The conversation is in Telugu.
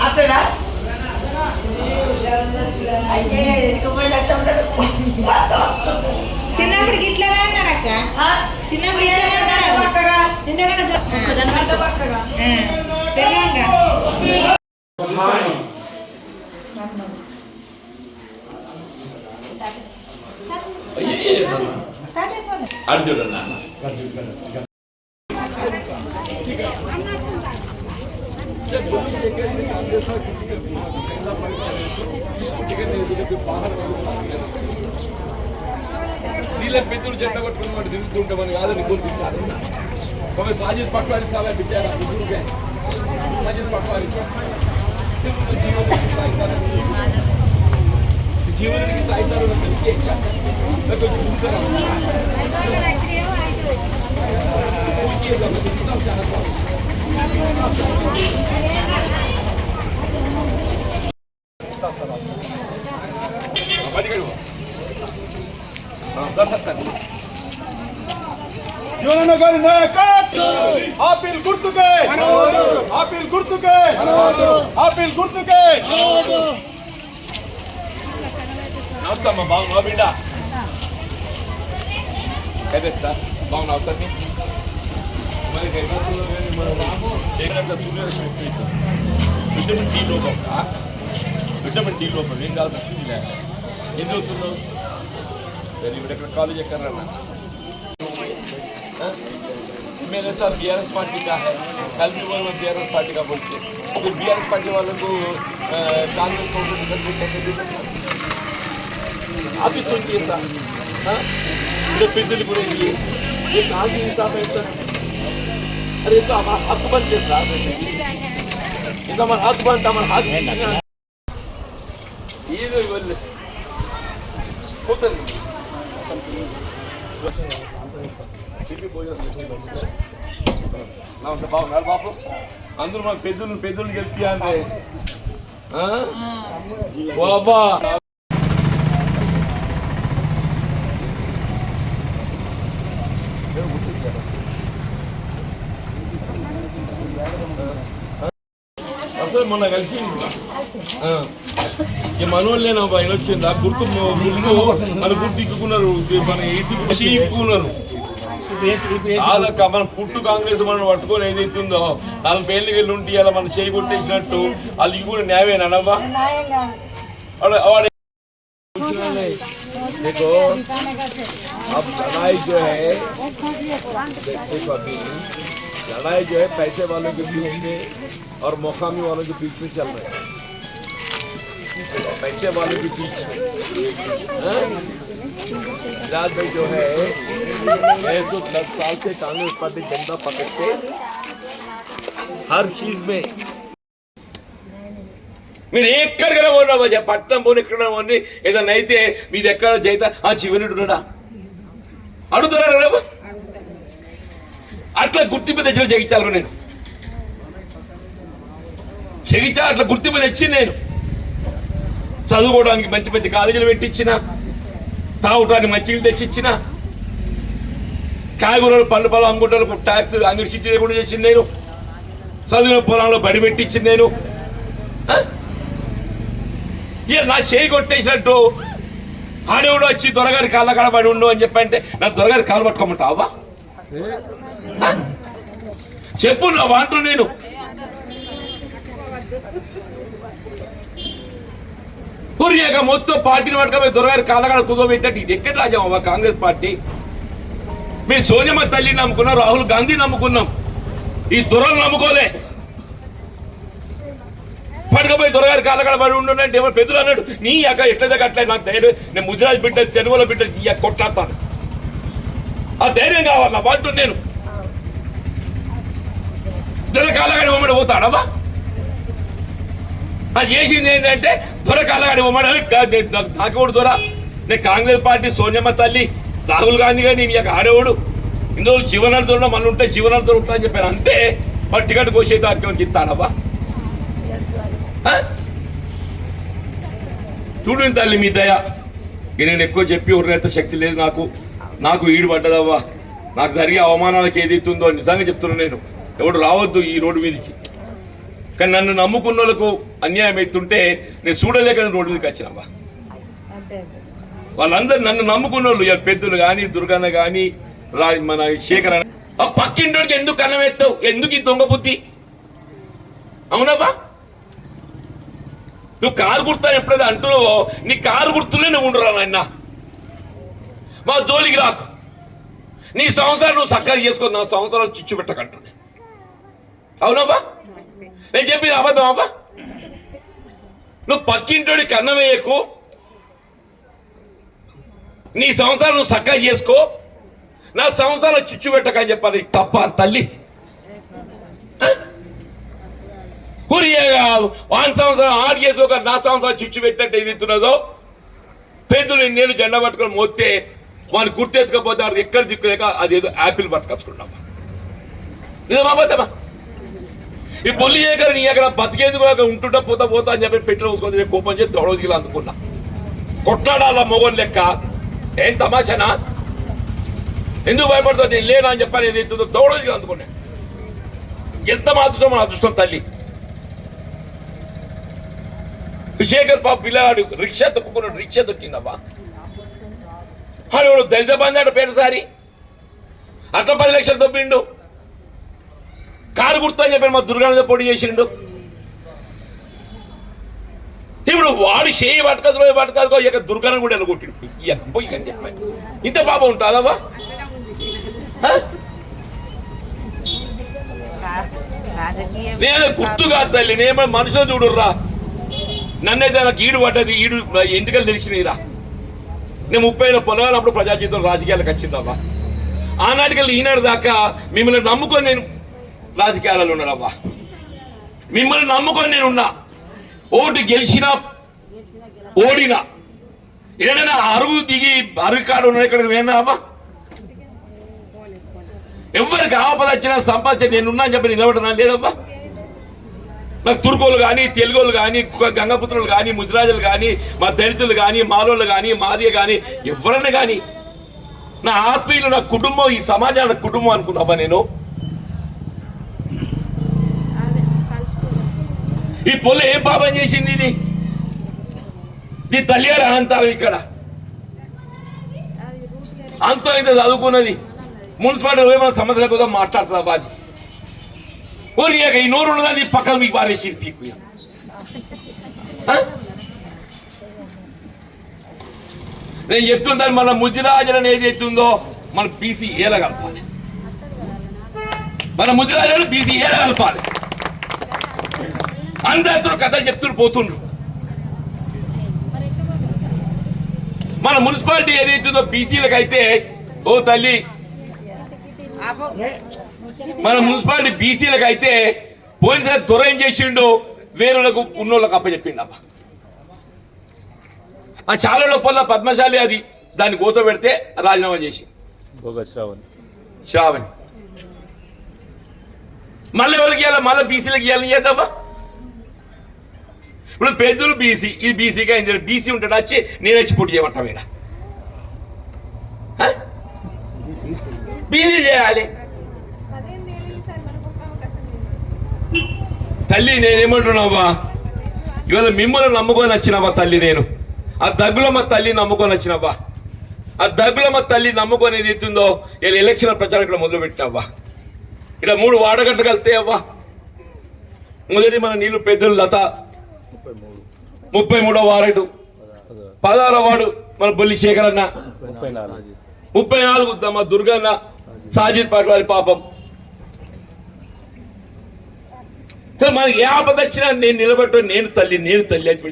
అతడా అయితే చిన్నప్పుడు ఇట్లా అక్క చిన్నప్పుడు అర్జున నీళ్ళ పెద్దలు చెట్ట పట్టుకుని వాడు తిరుగుతుంటామని కాదని గుర్తించాలి ఒక సాజిద్ పట్వారి సాలా బిచ్చారా సాజిద్ పట్వారి జీవనానికి సాయితారు జీవనన్న గారి నాయకత్వం ఆపిల్ గుర్తుకే ఆపిల్ గుర్తుకే ఆపిల్ గుర్తుకే. నమస్తే అమ్మా, బాగున్నావా బిడ్డ? అయితే సార్ బాగున్నావు సార్ విటమిన్ డి లోపం విటమిన్ డి లోపం ఏం కాదు ఏం చదువుతున్నావు? ఇప్పుడు ఎక్కడ కాలేజ్ ఎక్కడన్నా मेरे साथ बीआरएस पार्टी का है, कल भी वो बीआरएस पार्टी का बोलते फिर बीआरएस पार्टी वालों को कांग्रेस को आप ही सोचिए था मेरे पिछले पूरे लिए ये कहाँ की हिसाब है सर? अरे तो हमारा हक बनते साहब, ये तो हमारा हक बनता, हमारा हक ये जो बोले होता नहीं బాగున్నారు బాపు అందరూ మన పెద్దలు చెప్పి అంటే బాబా అసలు మొన్న కలిసి మనోళ్ళేనా ఆయన వచ్చింది ఆ గుర్తు మన గుర్తు ఇక్కున్నారు మన ఇక్కున్నారు మన పుట్టు కాంగ్రెస్ మనం పట్టుకొని ఏదైతుందో 40 ఏళ్ళు వెళ్ళి ఉంటే అలా మనం చేయి కొట్టేసినట్టు అది కూడా న్యాయమేనమ్మా. देखो अब लड़ाई जो है लड़ाई जो है पैसे वालों के बीच में और मौकामी वालों के बीच में चल रहा है. पैसे वालों के बीच में राज भाई जो है 10 साल से कांग्रेस पार्टी जनता पकड़ के हर चीज में మీరు ఎక్కడికైనా పోయినా పట్టణం పోనీ ఎక్కడ పోనీ ఏదన్నా అయితే మీది ఎక్కడ చేత ఆ చివరిడు ఉన్నాడా అడుగుతున్నారా? అట్లా గుర్తింపు తెచ్చిన జగించాలి నేను జగించాలి అట్లా గుర్తింపు తెచ్చి నేను చదువుకోవడానికి మంచి మంచి కాలేజీలు పెట్టించిన, తాగడానికి మంచిలు తెచ్చిచ్చిన, కాయగూరలు పళ్ళు పొలం అమ్ముకుంటారు ట్యాక్స్ అంగడి సిటీ లేకుండా చేసింది నేను, చదివిన పొలంలో బడి పెట్టించింది నేను. ఇక నా చేయి కొట్టేసినట్టు ఆడేవుడు వచ్చి దొరగారి కాళ్ళ కాడ పడి ఉండు అని చెప్పంటే నా దొరగారి కాళ్ళు పట్టుకోమంటావా? చెప్పు నా వాంటు నేను పూర్యాక మొత్తం పార్టీని పట్టుకపోయి దొరగారి కాళ్ళగాడ కుదోబెట్టట్టు ఇది ఎక్కడ రాజామా కాంగ్రెస్ పార్టీ? మీ సోనియమ్మ తల్లిని నమ్ముకున్నాం, రాహుల్ గాంధీ నమ్ముకున్నాం, ఈ దొరలు నమ్ముకోలే. పట్టుకపోయి దొరగారి కాళ్ళగాడ పడి ఉండంటే ఎవరు పెద్దలు అన్నాడు నీ అక్క ఎట్లా అట్లా నాకు ధైర్యం, నేను ముదిరాజ్ బిడ్డ తెలుగులో బిడ్డ నీ కొట్లాడతాను, ఆ ధైర్యం కావాలి నా వాంటు నేను. దొర కాళ్ళగాడి ఉమ్మడి పోతాడవా? అది చేసింది ఏంటంటే దొర కాళ్ళగాడి ఉమ్మడి నాకేవాడు దొర, నేను కాంగ్రెస్ పార్టీ సోనియమ్మ తల్లి రాహుల్ గాంధీ గారు నేను ఇక ఆడేవాడు ఇందులో జీవనాలతో మన ఉంటే జీవనాలతో ఉంటా అని చెప్పాను. అంతే మరి టికెట్ కోసే దానికి ఇస్తాడవా? చూడు తల్లి మీ దయ, నేను ఎక్కువ చెప్పి ఉర్రైతే శక్తి లేదు నాకు. నాకు ఈడు పడ్డదవ్వా, నాకు జరిగే అవమానాలకు ఏదైతుందో నిజంగా చెప్తున్నా నేను. ఎవడు రావద్దు ఈ రోడ్డు మీదకి. కానీ నన్ను నమ్ముకున్న వాళ్ళకు అన్యాయం అవుతుంటే నేను చూడలేక రోడ్డు మీదకి వచ్చినవ్వా. వాళ్ళందరూ నన్ను నమ్ముకున్న వాళ్ళు, పెద్దలు కానీ, దుర్గన్న కానీ, మన శేఖర్ అని, ఆ పక్కింటోడికి ఎందుకు కన్నం ఎత్తావు? ఎందుకు ఈ దొంగ బుద్ధి? అవునవ్వా, నువ్వు కారు గుర్తాను ఎప్పుడైతే అంటున్నావో నీ కారు గుర్తులే నువ్వు ఉండరా నాయన. మా జోలికి రాకు. నీ సంవత్సరాలు నువ్వు చక్కగా చేసుకో, నా సంవత్సరాలు చిచ్చు పెట్టకంటున్నా. అవునవ్వా, నేను చెప్పింది అబద్ధం అవ్వా. నువ్వు పక్కింటోడి కన్నం వేయకు, నీ సంవత్సరాలు నువ్వు చక్కగా చేసుకో, నా సంవత్సరాలు చిచ్చు పెట్టకని చెప్పాలి. తప్ప తల్లి వాన్ సంవత్సరం ఆడు చేసుకోక నా సంవత్సరాలు చిచ్చు పెట్టినట్టు ఏది ఇస్తున్నదో. పెద్దలు నేను జెండా పట్టుకొని మోస్తే వాడిని గుర్తెత్తుకపోతే వాడు ఎక్కడ దిక్కులేక అదేదో యాపిల్ పట్టుకొచ్చుకున్నామా. నిజమా అబద్ధమా? ఈ పొల్లి ఏకరు నీ ఎక్కడ బతికేందుకు ఉంటుంటా పోతా అని చెప్పి పెట్రోల్ చూసుకొని నేను కోపం చేసి దొడవదిగిలా అందుకున్నా. కొట్లాడాల మొగోని లెక్క. ఏం తమాషానా? ఎందుకు భయపడుతుంది? నేను లేనా అని చెప్పాను. ఏదైతుందో దౌడదిగిలా అందుకున్నా. ఎంత మా అదృష్టం, మన అదృష్టం తల్లి. శేఖర్ పాప పిల్లగాడు రిక్షా తొక్కున్నాడు, రిక్షా దొక్కిందవ్వా. వాడు దళిత బంధాడు పేరుసారి అట్లా 10 లక్షలు దొబ్బిండు. కారు గుర్తు అని చెప్పాను, మా దుర్గానంద పోటీ చేసిండు. ఇప్పుడు వాడు చేయి పట్టుకో ఇక దుర్గాన్ని కూడా వెళ్ళగొట్టిండు. పోయి అని చెప్పాను. ఇంత పాపం ఉంటుందవ్వా? నేను గుర్తుగా తల్లి, నేనేమో మనుషులు చూడుర్రా. నన్నైతే నాకు ఈడు పడ్డది, ఈడు ఎంటికలు తెలిసినరా. నేను 30 పొలాలప్పుడు ప్రజా జీవితం రాజకీయాలకు వచ్చిందవ్వా. ఆనాటికల్ని ఈనాడు దాకా మిమ్మల్ని నమ్ముకొని నేను రాజకీయాలలో ఉన్నానవ్వా. మిమ్మల్ని నమ్ముకొని నేనున్నా. ఓటు గెలిచినా ఓడినా ఏదైనా అరుగు దిగి అరుగు కాడు ఉన్నా ఇక్కడ నేనవ్వా. ఎవరికి ఆపద వచ్చినా సంపాదించి నేనున్నా అని చెప్పి నిలబడనా లేదవ్వా. నాకు తుర్కోలు కానీ, తెలుగోళ్ళు కానీ, గంగపుత్రులు కానీ, ముజరాజులు కానీ, మా దళితులు కానీ, మాలోళ్ళు కానీ, మాదియ కానీ, ఎవరన్నా కానీ నా ఆత్మీయులు, నా కుటుంబం, ఈ సమాజానికి కుటుంబం అనుకున్నావా నేను? ఈ పొల్ల ఏం పాపం చేసింది? ఇది తల్లి గారు అనంతారం. ఇక్కడ అంతా ఇంత చదువుకున్నది. మున్సిపాలిటీ ఏమైనా సమస్యల కోసం మాట్లాడుతుందా బాధి? ఓరియాక ఈ నోరు ఉన్నది పక్కన మీకు పారేసి పీకు. నేను చెప్తుంటాను, మన ముజిరాజులను ఏదైతుందో మన బీసీ ఏలా కలపాలి. మన ముజిరాజులను బీసీ ఏలా కలపాలి. అందరూ కథలు చెప్తూ పోతుండ్రు. మన మున్సిపాలిటీ ఏదైతుందో బీసీలకు అయితే, ఓ తల్లి, మన మున్సిపాలిటీ బీసీలకు అయితే పోయినసారి దొర ఏం చేసిండు, వేరేలకు ఉన్నోళ్ళకి అప్పచెప్పిండు అబ్బా. ఆ శాలలో పొల్ల పద్మశాలి అది దాన్ని కోసం పెడితే రాజీనామా చేసి శ్రావణి మళ్ళీ ఎవరికి ఇవ్వాలి? మళ్ళీ బీసీలకు ఇవ్వాలని చేద్దామా? ఇప్పుడు పెద్దలు బీసీ, ఇది బీసీగా అయింది. బీసీ ఉంటాడు వచ్చి నేను వచ్చి పోటీ చేయమంటాం. ఇక్కడ బీసీ చేయాలి. తల్లి నేనేమంటున్నావా, ఇవాళ మిమ్మల్ని నమ్ముకొని వచ్చినవా తల్లి. నేను ఆ దగ్గులమ్మ తల్లి నమ్ముకొని వచ్చినవా. ఆ దగ్గులమ్మ తల్లి నమ్ముకొని ఏది ఎత్తుందో ఇలా ఎలక్షన్ ప్రచారం ఇక్కడ మొదలు పెట్టినవ్వా. ఇక్కడ 3 వాడగంటలు వెళ్తాయి అవ్వా. మొదటి మన నీళ్లు పెద్దలు లత 33వ వార్డు, 16వ వార్డు మన బొల్లి శేఖర్ అన్న, 34 మా దుర్గన్న, సాజిద్ పాటి వారి పాపం. మనకి ఏ ఆపద వచ్చినా నేను నిలబెట్టు, నేను తల్లి అని